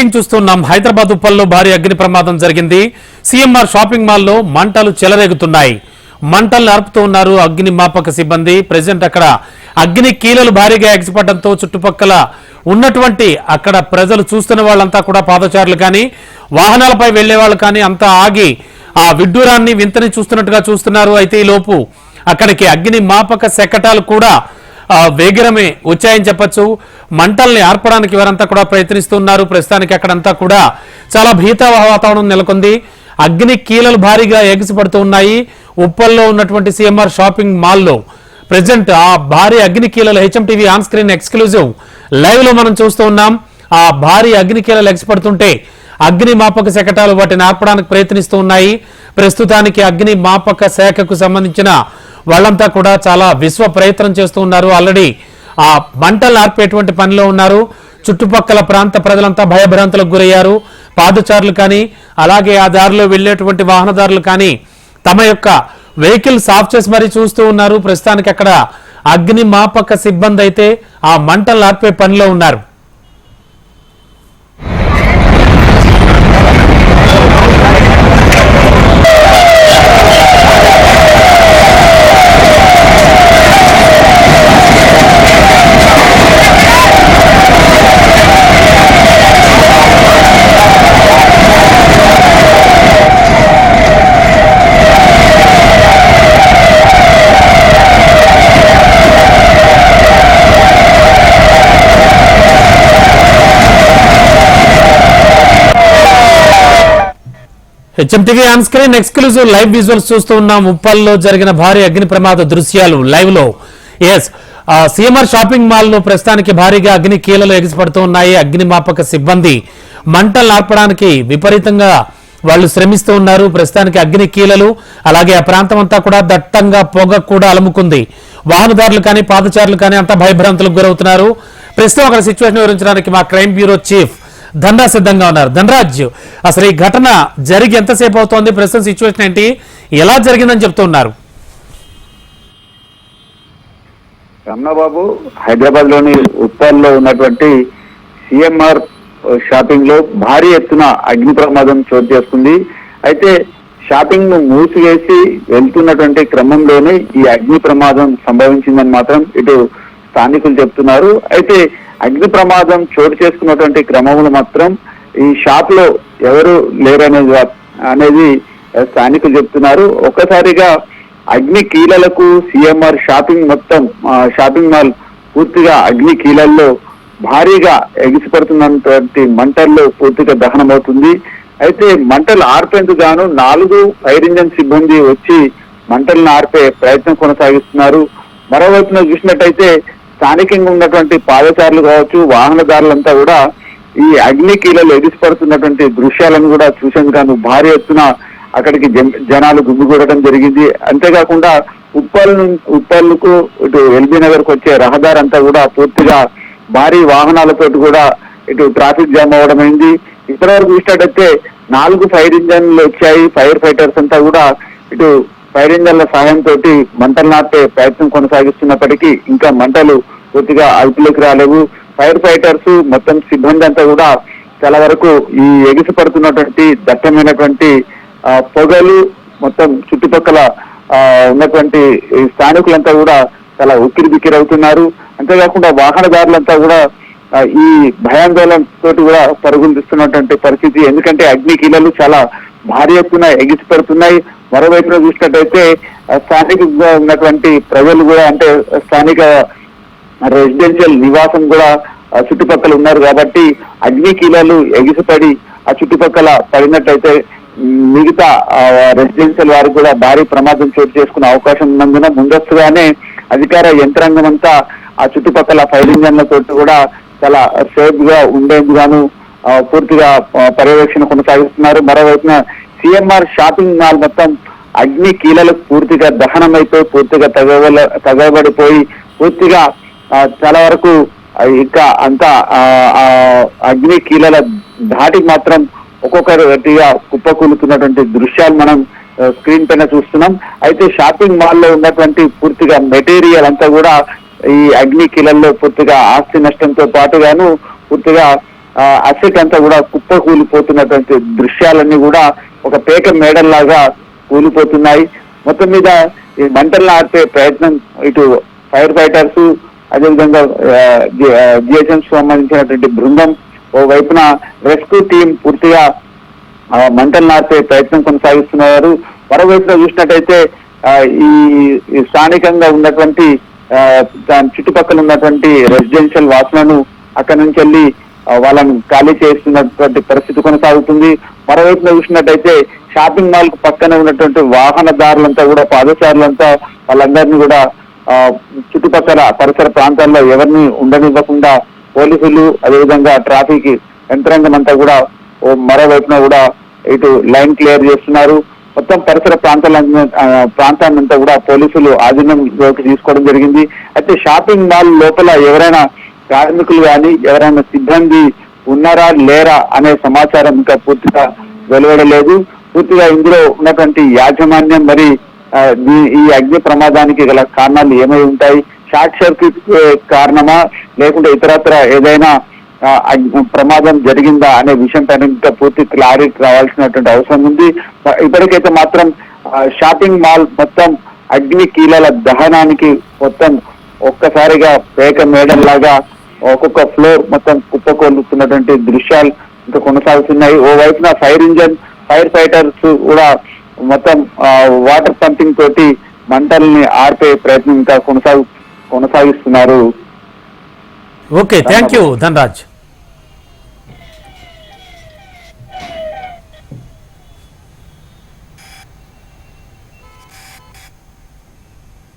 Breaking చూస్తున్నాం. హైదరాబాద్ ఉప్పల్లో భారీ అగ్ని ప్రమాదం జరిగింది. సిఎంఆర్ షాపింగ్ మాల్లో మంటలు చెలరేగుతున్నాయి. మంటలు నరుపుతూ ఉన్నారు అగ్నిమాపక సిబ్బంది. ప్రెజెంట్ అక్కడ అగ్ని కీలలు భారీగా ఎగిసిపడడంతో చుట్టుపక్కల ఉన్నటువంటి అక్కడ ప్రజలు చూస్తున్న వాళ్ళంతా కూడా పాదచారులు కానీ వాహనాలపై వెళ్లే వాళ్ళు కానీ అంతా ఆగి ఆ విడ్డూరాన్ని వింతని చూస్తున్నట్టుగా చూస్తున్నారు. అయితే ఈ లోపు అక్కడికి అగ్నిమాపక శకటాలు కూడా వేగిరమే వచ్చాయని చెప్పొచ్చు. మంటల్ని ఆర్పడానికి వారంతా కూడా ప్రయత్నిస్తున్నారు. ప్రస్తుతానికి అక్కడంతా కూడా చాలా భీతావహ వాతావరణం నెలకొంది. అగ్ని కీలలు భారీగా ఎగిసిపడుతూ ఉన్నాయి. ఉప్పల్లో ఉన్నటువంటి సిఎంఆర్ షాపింగ్ మాల్లో ప్రెజెంట్ ఆ భారీ అగ్ని కీలలు HMTV on screen exclusive live లో మనం చూస్తూ ఉన్నాం. ఆ భారీ అగ్ని కీలలు ఎగిసిపడుతుంటే అగ్నిమాపక శకటాలు వాటిని ఆర్పడానికి ప్రయత్నిస్తూ ఉన్నాయి. ప్రస్తుతానికి అగ్నిమాపక శాఖకు సంబంధించిన వాళ్ళంతా కూడా చాలా విశ్వ ప్రయత్నం చేస్తూ ఉన్నారు. ఆల్రెడీ ఆ మంటలు ఆర్పేటువంటి పనిలో ఉన్నారు. చుట్టుపక్కల ప్రాంత ప్రజలంతా భయభ్రాంతులకు గురయ్యారు. పాదచారులు కానీ అలాగే ఆ దారిలో వెళ్లేటువంటి వాహనదారులు కానీ తమ యొక్క వెహికల్స్ ఆఫ్ చేసి మరీ చూస్తూ ఉన్నారు. ప్రస్తుతానికి అక్కడ అగ్నిమాపక సిబ్బంది అయితే ఆ మంటలు ఆర్పే పనిలో ఉన్నారు. HMTV on screen exclusive live visuals చూస్తూ ఉన్నాం. ఉప్పల్లో జరిగిన భారీ అగ్ని ప్రమాద దృశ్యాలు లైవ్ లో. ఎస్, సిఎంఆర్ షాపింగ్ మాల్ లో ప్రస్తుతానికి భారీగా అగ్ని కీలలు ఎగిసిపడుతూ ఉన్నాయి. అగ్నిమాపక సిబ్బంది మంటలు ఆర్పడానికి విపరీతంగా వాళ్ళు శ్రమిస్తూ ఉన్నారు. ప్రస్తుతానికి అగ్ని కీలలు అలాగే ఆ ప్రాంతం అంతా కూడా దట్టంగా పొగ కూడా అలుముకుంది. వాహనదారులు కానీ పాదచారులు కానీ అంతా భయభ్రాంతులకు గురవుతున్నారు. ప్రస్తుతం అక్కడ సిచ్యువేషన్ వివరించడానికి మా క్రైమ్ బ్యూరో చీఫ్ ధనరాజ్ సిద్ధంగా ఉన్నారు. ధనరాజ్, అసలు ఈ ఘటన జరిగి ఎంతసేపు అవుతోంది? ప్రస్తుతం సిచ్యువేషన్ ఏంటి? ఎలా జరిగిందని చెప్తున్నారు? రమణబాబు, హైదరాబాద్ లోని ఉప్పల్లో ఉన్నటువంటి సిఎంఆర్ షాపింగ్ లో భారీ ఎత్తున అగ్ని ప్రమాదం చోటు చేసుకుంది. అయితే షాపింగ్ ను మూసివేసి వెళ్తున్నటువంటి క్రమంలోనే ఈ అగ్ని ప్రమాదం సంభవించిందని మాత్రం ఇటు స్థానికులు చెప్తున్నారు. అయితే అగ్ని ప్రమాదం చోటు చేసుకున్నటువంటి క్రమంలో మాత్రం ఈ షాప్ లో ఎవరు లేరనేది స్థానికులు చెప్తున్నారు. ఒక్కసారిగా అగ్ని కీలలకు సిఎంఆర్ షాపింగ్ మాల్ పూర్తిగా అగ్ని కీలల్లో భారీగా ఎగిసిపడుతున్నటువంటి మంటల్లో పూర్తిగా దహనమవుతుంది. అయితే మంటలు ఆర్పేందుకు గాను 4 ఫైర్ ఇంజన్ సిబ్బంది వచ్చి మంటలను ఆర్పే ప్రయత్నం కొనసాగిస్తున్నారు. మరోవైపున చూసినట్టయితే స్థానికంగా ఉన్నటువంటి పాదచారులు కావచ్చు, వాహనదారులంతా కూడా ఈ అగ్ని కీలలు ఎగిసిపడుతున్నటువంటి దృశ్యాలను కూడా చూసేందుకు భారీ ఎత్తున అక్కడికి జనాలు గుమిగూడటం జరిగింది. అంతేకాకుండా ఉప్పల్కు ఇటు ఎల్బీ నగర్ కు వచ్చే రహదారి అంతా కూడా పూర్తిగా భారీ వాహనాలతో కూడా ఇటు ట్రాఫిక్ జామ్ అవ్వడం అయింది. ఇప్పటివరకు చూసినట్టయితే 4 ఫైర్ ఇంజన్లు వచ్చాయి. ఫైర్ ఫైటర్స్ అంతా కూడా ఇటు ఫైర్ ఇంజన్ల సహాయంతో మంటలు నాపే ప్రయత్నం కొనసాగిస్తున్నప్పటికీ ఇంకా మంటలు పూర్తిగా అదుపులోకి రాలేవు. ఫైర్ ఫైటర్స్ మొత్తం సిబ్బంది అంతా కూడా చాలా వరకు ఈ ఎగిసిపడుతున్నటువంటి దట్టమైనటువంటి పొగలు మొత్తం చుట్టుపక్కల ఉన్నటువంటి స్థానికులంతా కూడా చాలా ఉక్కిరి బిక్కిరి అవుతున్నారు. అంతేకాకుండా వాహనదారులంతా కూడా ఈ భయాందోళనతో కూడా పరుగులు తీస్తున్నటువంటి పరిస్థితి. ఎందుకంటే అగ్ని కీలలు చాలా భారీ ఎత్తున ఎగిసిపడుతున్నాయి. మరోవైపున చూసినట్టయితే స్థానికంగా ఉన్నటువంటి ప్రజలు కూడా అంటే స్థానిక రెసిడెన్షియల్ నివాసం కూడా చుట్టుపక్కల ఉన్నారు కాబట్టి అగ్ని కీలలు ఎగిసిపడి ఆ చుట్టుపక్కల పడినట్టయితే మిగతా రెసిడెన్షియల్ వారికి కూడా భారీ ప్రమాదం చోటు చేసుకునే అవకాశం ఉన్నందున ముందస్తుగానే అధికార యంత్రాంగం అంతా ఆ చుట్టుపక్కల ఫైర్ ఇంజన్లతో కూడా చాలా సేఫ్ గా ఉండేందుకు పూర్తిగా పర్యవేక్షణ కొనసాగిస్తున్నారు. మరోవైపున సిఎంఆర్ షాపింగ్ మాల్ మొత్తం అగ్ని కీలలకు పూర్తిగా దహనమైపోయి పూర్తిగా తగబడిపోయి పూర్తిగా చాలా వరకు ఇంకా అంతా అగ్ని కీలల ధాటికి మాత్రం ఒక్కొక్కటిగా కుప్పకూలుతున్నటువంటి దృశ్యాలు మనం స్క్రీన్ పైన చూస్తున్నాం. అయితే షాపింగ్ మాల్ లో ఉన్నటువంటి పూర్తిగా మెటీరియల్ అంతా కూడా ఈ అగ్ని కీలల్లో పూర్తిగా ఆస్తి నష్టంతో పాటుగాను పూర్తిగా అసెట్ అంతా కూడా కుప్పకూలిపోతున్నటువంటి దృశ్యాలన్నీ కూడా ఒక పేక మేడల్లాగా కూలిపోతున్నాయి. మొత్తం మీద ఈ మంటలను ఆర్పే ప్రయత్నం ఇటు ఫైర్ ఫైటర్స్, అదేవిధంగా జిహెచ్ఎంసీ సంబంధించినటువంటి బృందం, ఓ వైపున రెస్క్యూ టీం పూర్తిగా మంటలను ఆర్పే ప్రయత్నం కొనసాగిస్తున్నారు. మరోవైపున చూసినట్టయితే ఈ స్థానికంగా ఉన్నటువంటి దాని చుట్టుపక్కల ఉన్నటువంటి రెసిడెన్షియల్ వాసులను అక్కడి నుంచి వెళ్ళి వాళ్ళను ఖాళీ చేస్తున్నటువంటి పరిస్థితి కొనసాగుతుంది. మరోవైపున చూసినట్టయితే షాపింగ్ మాల్ కు పక్కనే ఉన్నటువంటి వాహనదారులంతా కూడా, పాదచారులంతా వాళ్ళందరినీ కూడా చుట్టుపక్కల పరిసర ప్రాంతాల్లో ఎవరిని ఉండనివ్వకుండా పోలీసులు, అదేవిధంగా ట్రాఫిక్ యంత్రాంగం అంతా కూడా మరోవైపున కూడా ఇటు లైన్ క్లియర్ చేస్తున్నారు. మొత్తం పరిసర ప్రాంతాన్నంతా కూడా పోలీసులు ఆధీనంలోకి తీసుకోవడం జరిగింది. అయితే షాపింగ్ మాల్ లోపల ఎవరైనా కార్మికులు కానీ ఎవరైనా సిబ్బంది ఉన్నారా లేరా అనే సమాచారం ఇంకా పూర్తిగా వెలువడలేదు. పూర్తిగా ఇందులో ఉన్నటువంటి యాజమాన్యం మరి ఈ అగ్ని ప్రమాదానికి గల కారణాలు ఏమై ఉంటాయి, షార్ట్ సర్క్యూట్ కారణమా లేకుంటే ఇతరత్ర ఏదైనా ప్రమాదం జరిగిందా అనే విషయం పైన ఇంకా పూర్తి క్లారిటీ రావాల్సినటువంటి అవసరం ఉంది. ఇప్పటికైతే మాత్రం షాపింగ్ మాల్ మొత్తం అగ్ని కీలల దహనానికి మొత్తం ఒక్కసారిగా పేక మేడల్లాగా ఒక్కొక్క ఫ్లోర్ మొత్తం కుప్పకొల్లుతున్నటువంటి దృశ్యాలు ఇంకా కొనసాగుతున్నాయి. ఓ వైపున ఫైర్ ఫైటర్స్ కూడా మొత్తం వాటర్ పంపింగ్ తోటి మంటల్ని ఆర్పే ప్రయత్నం ఇంకా కొనసాగిస్తున్నారు. Okay, thank you Dhanraj.